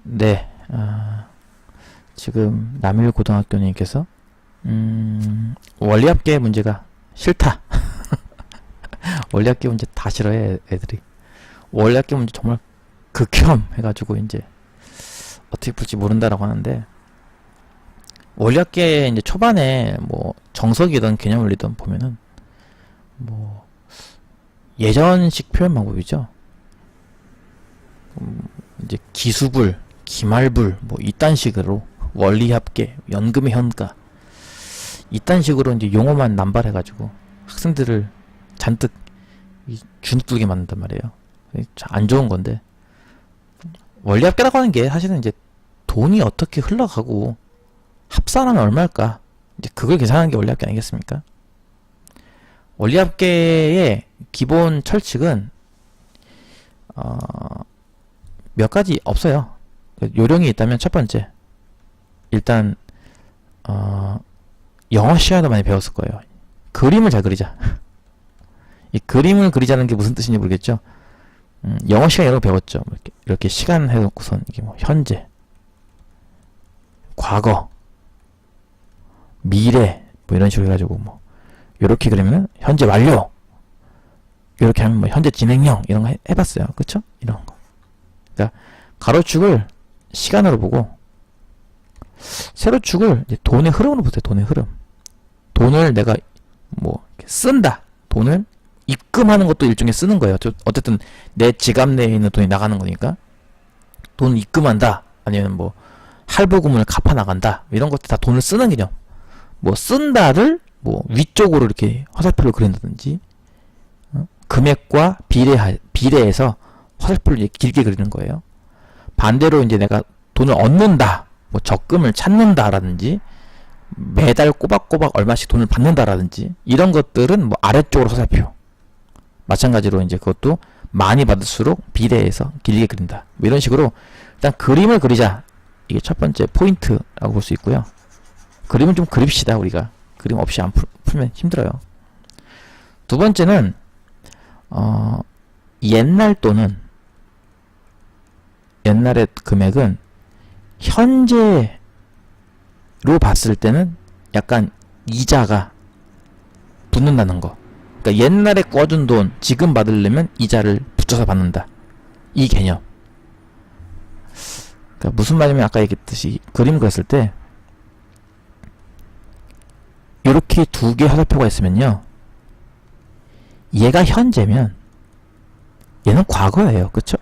네, 지금 남일고등학교님께서 원리합계 문제가 싫다. 원리합계 문제 다 싫어해 애들이. 원리합계 문제 정말 극혐 해가지고 이제 어떻게 풀지 모른다라고 하는데, 원리합계 이제 초반에 뭐 정석이든 개념원리든 보면은 뭐 예전식 표현 방법이죠. 이제 기수불, 기말불 뭐 이딴 식으로 원리합계, 연금의 현가 이딴 식으로 이제 용어만 남발해가지고 학생들을 잔뜩 주눅들게 만든단 말이에요. 안 좋은 건데, 원리합계라고 하는 게 사실은 이제 돈이 어떻게 흘러가고 합산하면 얼마일까, 이제 그걸 계산하는 게 원리합계 아니겠습니까? 원리합계의 기본 철칙은 몇 가지 없어요. 요령이 있다면 첫 번째, 일단 영어 시간도 많이 배웠을 거예요. 그림을 잘 그리자. 이 그림을 그리자는 게 무슨 뜻인지 모르겠죠. 영어 시간 여러 배웠죠. 이렇게 시간 해놓고선 이게 뭐 현재, 과거, 미래 뭐 이런 식으로 해가지고 뭐 이렇게 그리면 현재 완료, 이렇게 하면 뭐 현재 진행형 이런 거 해봤어요. 그쵸? 이런 거. 그러니까 가로축을 시간으로 보고 세로축을 이제 돈의 흐름으로 보세요. 돈의 흐름. 돈을 내가 뭐 쓴다. 돈을 입금하는 것도 일종의 쓰는 거예요. 어쨌든 내 지갑 내에 있는 돈이 나가는 거니까 돈을 입금한다. 아니면 뭐 할부금을 갚아 나간다. 이런 것들 다 돈을 쓰는 개념. 뭐 쓴다를 뭐 위쪽으로 이렇게 화살표를 그린다든지, 금액과 비례해서 화살표를 길게 그리는 거예요. 반대로 이제 내가 돈을 얻는다, 뭐 적금을 찾는다라든지, 매달 꼬박꼬박 얼마씩 돈을 받는다라든지, 이런 것들은 뭐 아래쪽으로 화살표. 마찬가지로 이제 그것도 많이 받을수록 비례해서 길게 그린다. 뭐 이런 식으로 일단 그림을 그리자. 이게 첫 번째 포인트라고 볼 수 있고요. 그림을 좀 그립시다. 우리가 그림 없이 안 풀면 힘들어요. 두 번째는 옛날 돈은, 옛날의 금액은 현재로 봤을 때는 약간 이자가 붙는다는 거. 그러니까 옛날에 꿔준 돈 지금 받으려면 이자를 붙여서 받는다. 이 개념. 그러니까 무슨 말이냐면, 아까 얘기했듯이 그림 그렸을 때 이렇게 두 개 화살표가 있으면요, 얘가 현재면 얘는 과거예요. 그쵸?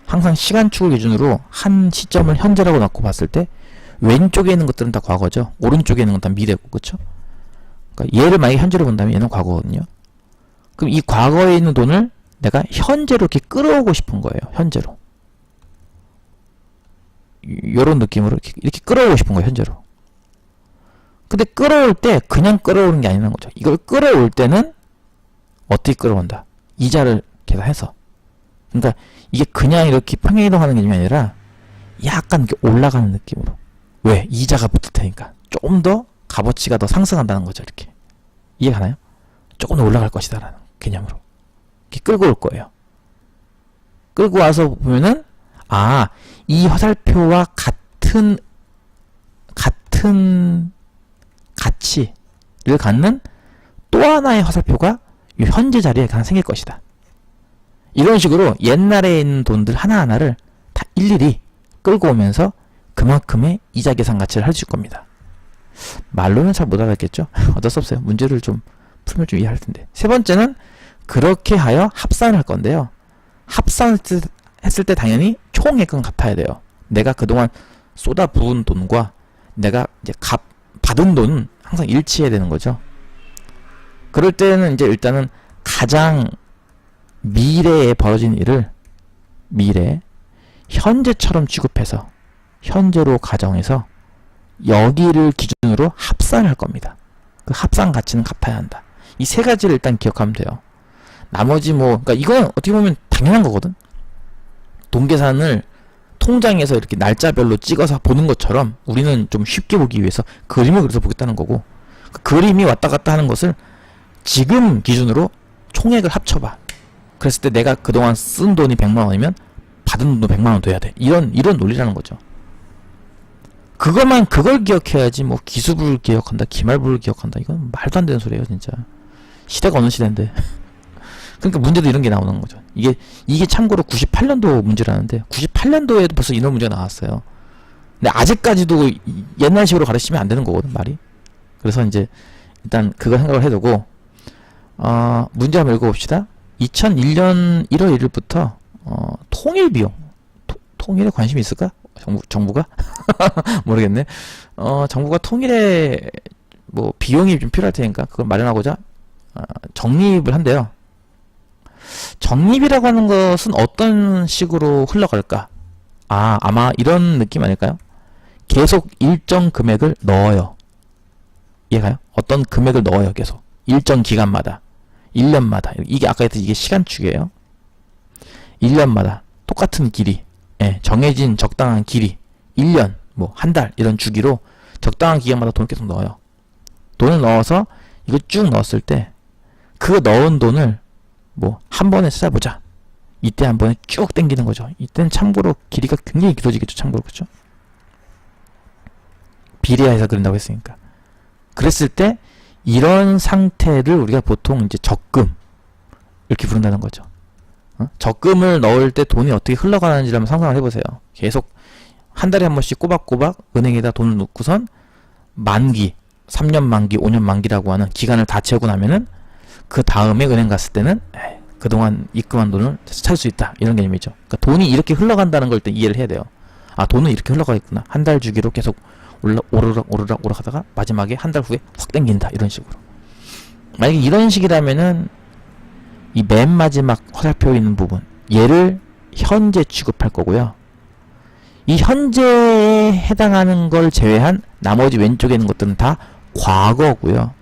항상 시간축을 기준으로 한 시점을 현재라고 놓고 봤을 때 왼쪽에 있는 것들은 다 과거죠. 오른쪽에 있는 건 다 미래고. 그쵸? 그러니까 얘를 만약에 현재로 본다면 얘는 과거거든요. 그럼 이 과거에 있는 돈을 내가 현재로 이렇게 끌어오고 싶은 거예요. 현재로. 요런 느낌으로 이렇게 끌어오고 싶은 거예요. 현재로. 근데 끌어올 때 그냥 끌어오는 게 아니라는 거죠. 이걸 끌어올 때는 어떻게 끌어온다? 이자를 계산해서. 그러니까 이게 그냥 이렇게 평행이동하는 개념이 아니라 약간 이렇게 올라가는 느낌으로. 왜? 이자가 붙을 테니까. 조금 더 값어치가 더 상승한다는 거죠. 이렇게. 이해가나요? 조금 더 올라갈 것이다 라는 개념으로 이렇게 끌고 올 거예요. 끌고 와서 보면은, 이 화살표와 같은 가치를 갖는 또 하나의 화살표가 이 현재 자리에 하나 생길 것이다. 이런 식으로 옛날에 있는 돈들 하나하나를 다 일일이 끌고 오면서 그만큼의 이자 계산 가치를 할 수 있을 겁니다. 말로는 잘 못 알아듣겠죠? 어쩔 수 없어요. 문제를 좀 풀면 좀 이해할 텐데. 세 번째는 그렇게 하여 합산을 할 건데요. 합산을 했을 때 당연히 총액은 같아야 돼요. 내가 그동안 쏟아 부은 돈과 내가 이제 받은 돈은 항상 일치해야 되는 거죠. 그럴 때는 이제 일단은 가장 미래에 벌어진 일을 현재처럼 취급해서 현재로 가정해서 여기를 기준으로 합산을 할 겁니다. 그 합산 가치는 같아야 한다. 이 세 가지를 일단 기억하면 돼요. 나머지 그러니까 이건 어떻게 보면 당연한 거거든. 돈 계산을 통장에서 이렇게 날짜별로 찍어서 보는 것처럼 우리는 좀 쉽게 보기 위해서 그림을 그려서 보겠다는 거고, 그 그림이 왔다 갔다 하는 것을 지금 기준으로 총액을 합쳐봐. 그랬을 때 내가 그동안 쓴 돈이 100만 원이면 받은 돈도 100만 원 돼야 돼. 이런 논리라는 거죠. 그걸 기억해야지 뭐 기수부를 기억한다, 기말부를 기억한다. 이건 말도 안 되는 소리예요, 진짜. 시대가 어느 시대인데. 그러니까 문제도 이런 게 나오는 거죠. 이게 참고로 98년도 문제라는데 98년도에도 벌써 이런 문제가 나왔어요. 근데 아직까지도 옛날식으로 가르치면 안 되는 거거든, 말이. 그래서 이제 일단 그거 생각을 해두고 문제 한번 읽어봅시다. 2001년 1월 1일부터 통일 비용, 통일에 관심이 있을까? 정부가? 모르겠네. 정부가 통일에 뭐 비용이 좀 필요할 테니까 그걸 마련하고자 적립을 한대요. 적립이라고 하는 것은 어떤 식으로 흘러갈까? 아마 이런 느낌 아닐까요? 계속 일정 금액을 넣어요. 이해가요? 어떤 금액을 넣어요, 계속. 일정 기간마다. 1년마다. 이게 아까 했던 이게 시간축이에요. 1년마다. 똑같은 길이. 예, 정해진 적당한 길이. 1년, 뭐, 한 달, 이런 주기로 적당한 기간마다 돈을 계속 넣어요. 돈을 넣어서 이거 쭉 넣었을 때, 그 넣은 돈을 뭐, 한 번에 찾아보자. 이때 한 번에 쭉 당기는 거죠. 이때는 참고로 길이가 굉장히 길어지겠죠, 참고로. 그쵸? 비례해서 그런다고 했으니까. 그랬을 때 이런 상태를 우리가 보통 이제 적금 이렇게 부른다는 거죠. 적금을 넣을 때 돈이 어떻게 흘러가는지를 한번 상상을 해보세요. 계속 한 달에 한 번씩 꼬박꼬박 은행에다 돈을 넣고선 만기, 3년 만기, 5년 만기라고 하는 기간을 다 채우고 나면은 그 다음에 은행 갔을 때는 그동안 입금한 돈을 찾을 수 있다, 이런 개념이죠. 그러니까 돈이 이렇게 흘러간다는 걸 일단 이해를 해야 돼요. 돈은 이렇게 흘러가 있구나. 한 달 주기로 계속 오르락 하다가 마지막에 한 달 후에 확 땡긴다, 이런 식으로. 만약에 이런 식이라면은 이 맨 마지막 화살표 있는 부분, 얘를 현재 취급할 거고요. 이 현재에 해당하는 걸 제외한 나머지 왼쪽에 있는 것들은 다 과거고요.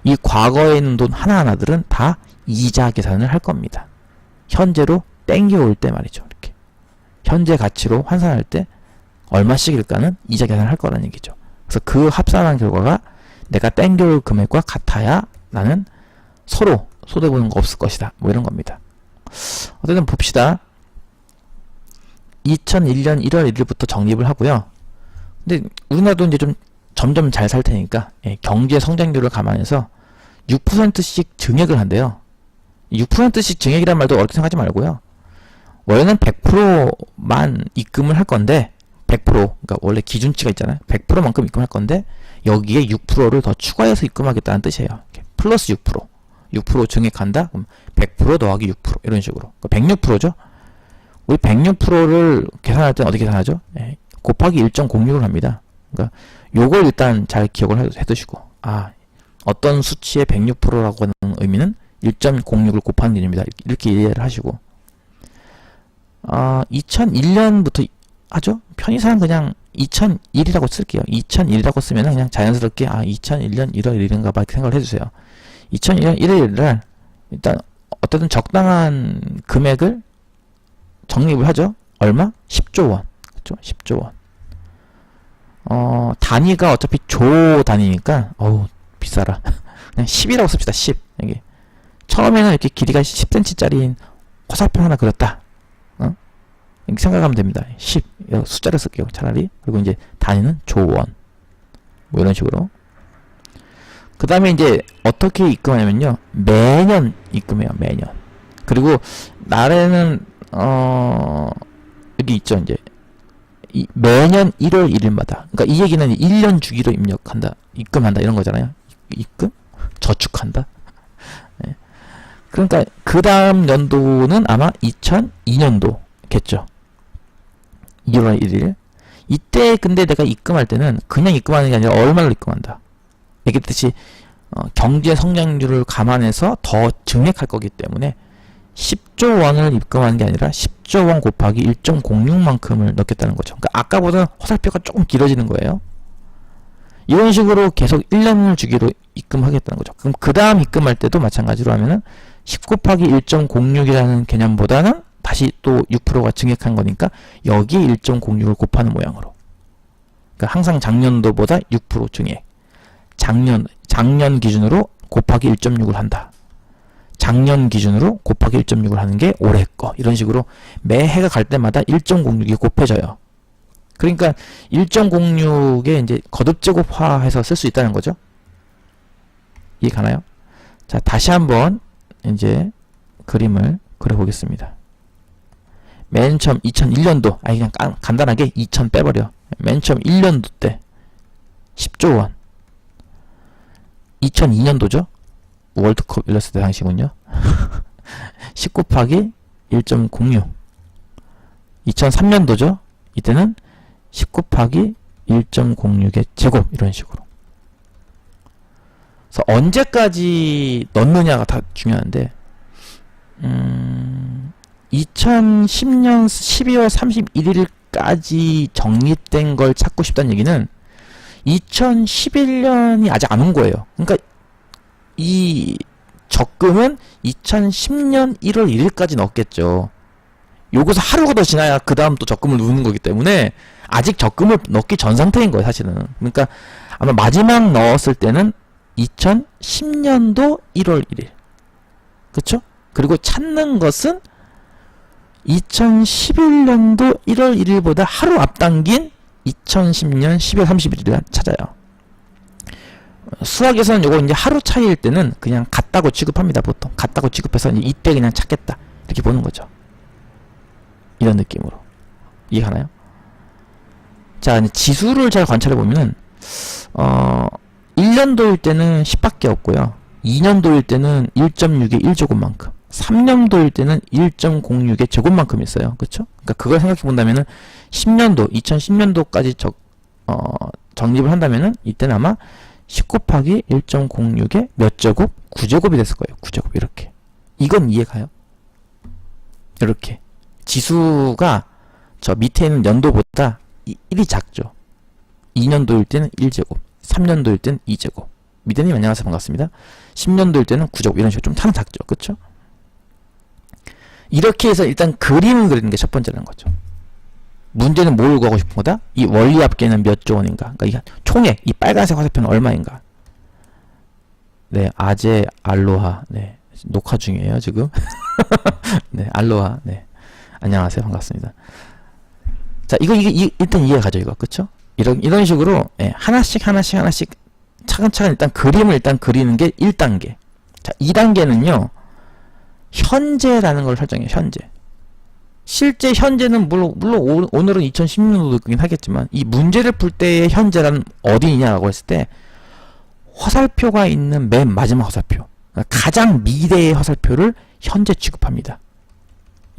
이 과거에 있는 돈 하나하나들은 다 이자 계산을 할 겁니다. 현재로 땡겨올 때 말이죠. 이렇게 현재 가치로 환산할 때 얼마씩일까는 이자 계산을 할 거라는 얘기죠. 그래서 그 합산한 결과가 내가 땡겨올 금액과 같아야 나는 서로 손해보는 거 없을 것이다, 뭐 이런 겁니다. 어쨌든 봅시다. 2001년 1월 1일부터 적립을 하고요. 근데 우리나라도 이제 좀 점점 잘 살 테니까 경제 성장률을 감안해서 6%씩 증액을 한대요. 6%씩 증액이란 말도 어렵게 생각하지 말고요. 원래는 100%만 입금을 할 건데 100%, 그러니까 원래 기준치가 있잖아요. 100%만큼 입금할 건데 여기에 6%를 더 추가해서 입금하겠다는 뜻이에요. 플러스 6%. 6% 증액한다? 그럼 100% 더하기 6% 이런 식으로. 그러니까 106%죠. 우리 106%를 계산할 때는 어떻게 계산하죠? 곱하기 1.06을 합니다. 그러니까 요걸 일단 잘 기억을 해두시고, 어떤 수치의 106%라고 하는 의미는 1.06을 곱하는 개념이다, 이렇게 이해를 하시고, 2001년부터 하죠? 편의상 그냥 2001이라고 쓸게요. 2001이라고 쓰면 그냥 자연스럽게 2001년 1월 1일인가 봐, 이렇게 생각을 해주세요. 2001년 1월 1일날 일단 어쨌든 적당한 금액을 적립을 하죠. 얼마? 10조 원. 그렇죠? 10조 원. 단위가 어차피 조 단위니까 비싸라. 그냥 10이라고 씁시다. 10. 여기 처음에는 이렇게 길이가 10cm짜리인 화살표 하나 그렸다. 이렇게 생각하면 됩니다. 10 숫자를 쓸게요, 차라리. 그리고 이제 단위는 조원, 뭐 이런 식으로. 그 다음에 이제 어떻게 입금하냐면요, 매년 입금해요. 매년. 그리고 날에는 여기 있죠. 이제 매년 1월 1일마다. 그러니까 이 얘기는 1년 주기로 입금한다 이런 거잖아요. 입금? 저축한다. 네. 그러니까 그 다음 연도는 아마 2002년도겠죠. 2월 1일. 이때 근데 내가 입금할 때는 그냥 입금하는 게 아니라 얼마를 입금한다. 얘기했듯이 경제 성장률을 감안해서 더 증액할 거기 때문에 10조 원을 입금하는 게 아니라 10조 원 곱하기 1.06만큼을 넣겠다는 거죠. 그러니까 아까보다 화살표가 조금 길어지는 거예요. 이런 식으로 계속 1년을 주기로 입금하겠다는 거죠. 그럼 그 다음 입금할 때도 마찬가지로 하면은 10 곱하기 1.06이라는 개념보다는 다시 또 6%가 증액한 거니까 여기에 1.06을 곱하는 모양으로. 그러니까 항상 작년도보다 6% 증액. 작년 기준으로 곱하기 1.6을 한다. 작년 기준으로 곱하기 1.6을 하는 게 올해 거. 이런 식으로 매해가 갈 때마다 1.06이 곱해져요. 그러니까 1.06에 이제 거듭제곱화해서 쓸 수 있다는 거죠. 이해 가나요? 자, 다시 한번 이제 그림을 그려보겠습니다. 맨 처음 2001년도, 그냥 간단하게 2000 빼버려. 맨 처음 1년도 때 10조 원. 2002년도죠? 월드컵 열렸을 때 당시군요. 10 곱하기 1.06. 2003년도죠? 이때는 10 곱하기 1.06의 제곱, 이런 식으로. 그래서 언제까지 넣느냐가 다 중요한데 2010년 12월 31일까지 정립된 걸 찾고 싶다는 얘기는 2011년이 아직 안 온 거예요. 그러니까 이 적금은 2010년 1월 1일까지 넣었겠죠. 요거서 하루가 더 지나야 그 다음 또 적금을 누르는 거기 때문에 아직 적금을 넣기 전 상태인 거예요, 사실은. 그러니까 아마 마지막 넣었을 때는 2010년도 1월 1일. 그쵸? 그리고 찾는 것은 2011년도 1월 1일보다 하루 앞당긴 2010년 12월 31일을 찾아요. 수학에서는 요거 이제 하루 차이일 때는 그냥 같다고 취급합니다, 보통. 같다고 취급해서 이때 그냥 찾겠다. 이렇게 보는 거죠. 이런 느낌으로. 이해가나요? 자, 이제 지수를 잘 관찰해 보면은, 1년도일 때는 10밖에 없고요. 2년도일 때는 1.6의 1제곱만큼. 3년도일 때는 1.06의 제곱만큼 있어요. 그쵸? 그러니까 그걸 생각해 본다면은 10년도, 2010년도까지 정립을 한다면은 이때는 아마 10 곱하기 1.06의 몇 제곱? 9제곱이 됐을 거예요. 9제곱. 이렇게. 이건 이해가요? 이렇게. 지수가 저 밑에 있는 연도보다 1이 작죠. 2년도일 때는 1제곱. 3년도일 때는 2제곱. 미대님 안녕하세요. 반갑습니다. 10년도일 때는 9제곱. 이런 식으로 좀 타는 작죠. 그쵸? 이렇게 해서 일단 그림을 그리는 게 첫 번째라는 거죠. 문제는 뭘 구하고 싶은 거다? 이 원리 합계는 몇 조 원인가? 그러니까 이 총액, 이 빨간색 화살표는 얼마인가? 네, 아재 알로하. 네, 녹화 중이에요 지금. 네, 알로하. 네, 안녕하세요. 반갑습니다. 자, 이거 일단 이해 가죠, 이거. 그쵸? 이런 식으로 하나씩 차근차근 일단 그림을 일단 그리는 게 1단계. 자, 2단계는요. 현재라는 걸 설정해요. 현재. 실제 현재는 물론 오늘은 2016년도이긴 하겠지만 이 문제를 풀 때의 현재란 어디냐라고 했을 때 화살표가 있는 맨 마지막 화살표, 그러니까 가장 미래의 화살표를 현재 취급합니다.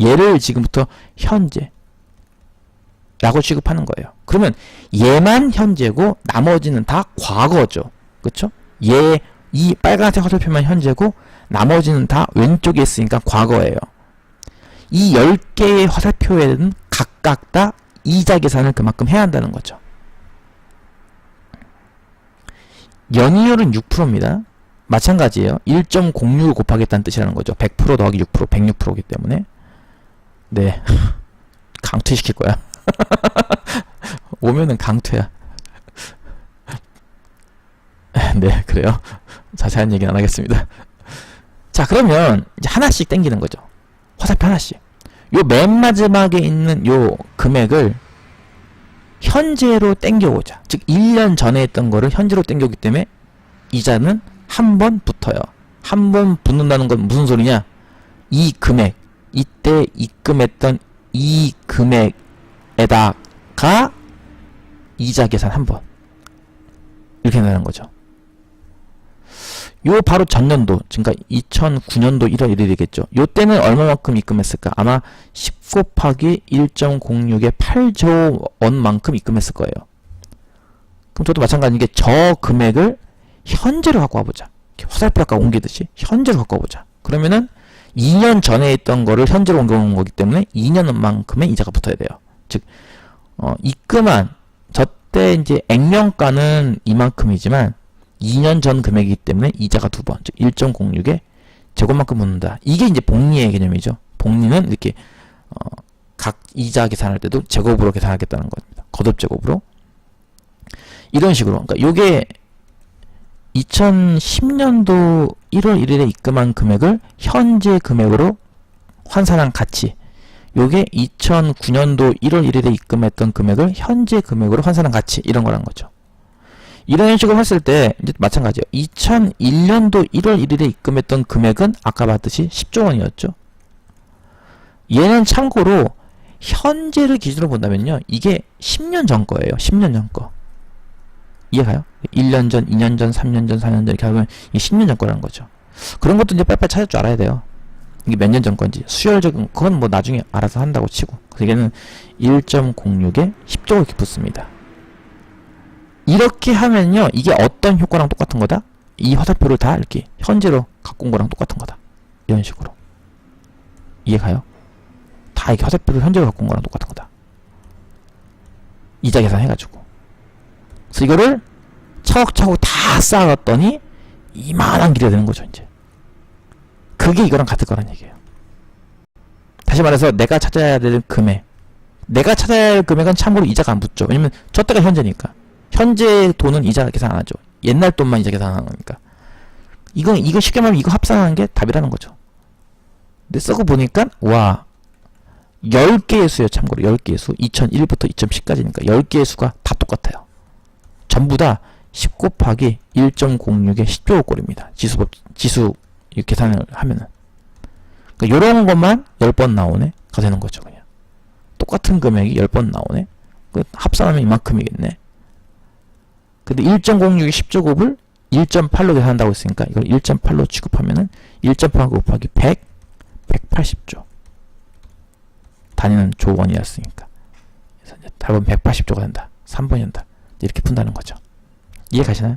얘를 지금부터 현재 라고 취급하는 거예요. 그러면 얘만 현재고 나머지는 다 과거죠. 그쵸? 이 빨간색 화살표만 현재고 나머지는 다 왼쪽에 있으니까 과거예요. 이 10개의 화살표에는 각각 다 이자 계산을 그만큼 해야 한다는 거죠. 연이율은 6%입니다. 마찬가지예요. 1.06을 곱하겠다는 뜻이라는 거죠. 100% 더하기 6%, 106%이기 때문에. 네. 강퇴시킬 거야. 오면은 강퇴야. 네, 그래요. 자세한 얘기는 안 하겠습니다. 자, 그러면 이제 하나씩 땡기는 거죠. 화살표 하나씩. 요 맨 마지막에 있는 요 금액을 현재로 땡겨오자. 즉 1년 전에 했던 거를 현재로 땡겨오기 때문에 이자는 한 번 붙어요. 한 번 붙는다는 건 무슨 소리냐? 이 금액, 이때 입금했던 이 금액에다가 이자 계산 한 번. 이렇게 된다는 거죠. 요 바로 전년도, 그러니까 2009년도 1월 1일이겠죠. 요 때는 얼마만큼 입금했을까? 아마 10 곱하기 1.06의 8조 원만큼 입금했을 거예요. 그럼 저도 마찬가지인 게 저 금액을 현재로 갖고 와보자. 화살표 아까 옮기듯이 현재로 갖고 와보자. 그러면은 2년 전에 있던 거를 현재로 옮겨오는 거기 때문에 2년만큼의 이자가 붙어야 돼요. 즉, 입금한 저때 이제 액면가는 이만큼이지만 2년 전 금액이기 때문에 이자가 두 번, 즉 1.06에 제곱만큼 붙는다. 이게 이제 복리의 개념이죠. 복리는 이렇게 각 이자 계산할 때도 제곱으로 계산하겠다는 겁니다. 거듭 제곱으로. 이런 식으로. 그러니까 요게 2010년도 1월 1일에 입금한 금액을 현재 금액으로 환산한 가치. 요게 2009년도 1월 1일에 입금했던 금액을 현재 금액으로 환산한 가치. 이런 거라는 거죠. 이런 식으로 했을 때 이제 마찬가지예요. 2001년도 1월 1일에 입금했던 금액은 아까 봤듯이 10조 원이었죠. 얘는 참고로 현재를 기준으로 본다면요. 이게 10년 전 거예요. 10년 전 거. 이해가요? 1년 전, 2년 전, 3년 전, 4년 전 이렇게 하면 이게 10년 전 거라는 거죠. 그런 것도 이제 빨리빨리 찾을 줄 알아야 돼요. 이게 몇 년 전 건지. 수열적인 그건 뭐 나중에 알아서 한다고 치고. 그래서 얘는 1.06에 10조 이렇게 붙습니다. 이렇게 하면요. 이게 어떤 효과랑 똑같은 거다? 이 화살표를 다 이렇게 현재로 갖고 온 거랑 똑같은 거다. 이런 식으로. 이해가요? 다 이렇게 화살표를 현재로 갖고 온 거랑 똑같은 거다. 이자 계산해가지고. 그래서 이거를 차곡차곡 다 쌓아갔더니 이만한 길이 되는 거죠, 이제. 그게 이거랑 같을 거란 얘기예요. 다시 말해서 내가 찾아야 될 금액. 내가 찾아야 할 금액은 참고로 이자가 안 붙죠. 왜냐면 저 때가 현재니까. 현재 돈은 이자 계산 안 하죠. 옛날 돈만 이자 계산하는 거니까. 이거 쉽게 말하면 이거 합산하는 게 답이라는 거죠. 근데 쓰고 보니까, 와, 10개의 수예요, 참고로. 10개의 수. 2001부터 2010까지니까 10개의 수가 다 똑같아요. 전부 다 10 곱하기 1.06의 10조 꼴입니다. 지수 계산을 하면은. 그러니까 요런 것만 10번 나오네? 가 되는 거죠, 그냥. 똑같은 금액이 10번 나오네? 합산하면 이만큼이겠네? 근데 1.06의 10조 곱을 1.8로 계산한다고 했으니까 이걸 1.8로 취급하면은 1.8 곱하기 100, 180조. 단위는 조원이었으니까. 그래서 이제 답은 180조가 된다. 3번이 된다. 이렇게 푼다는 거죠. 이해 가시나요?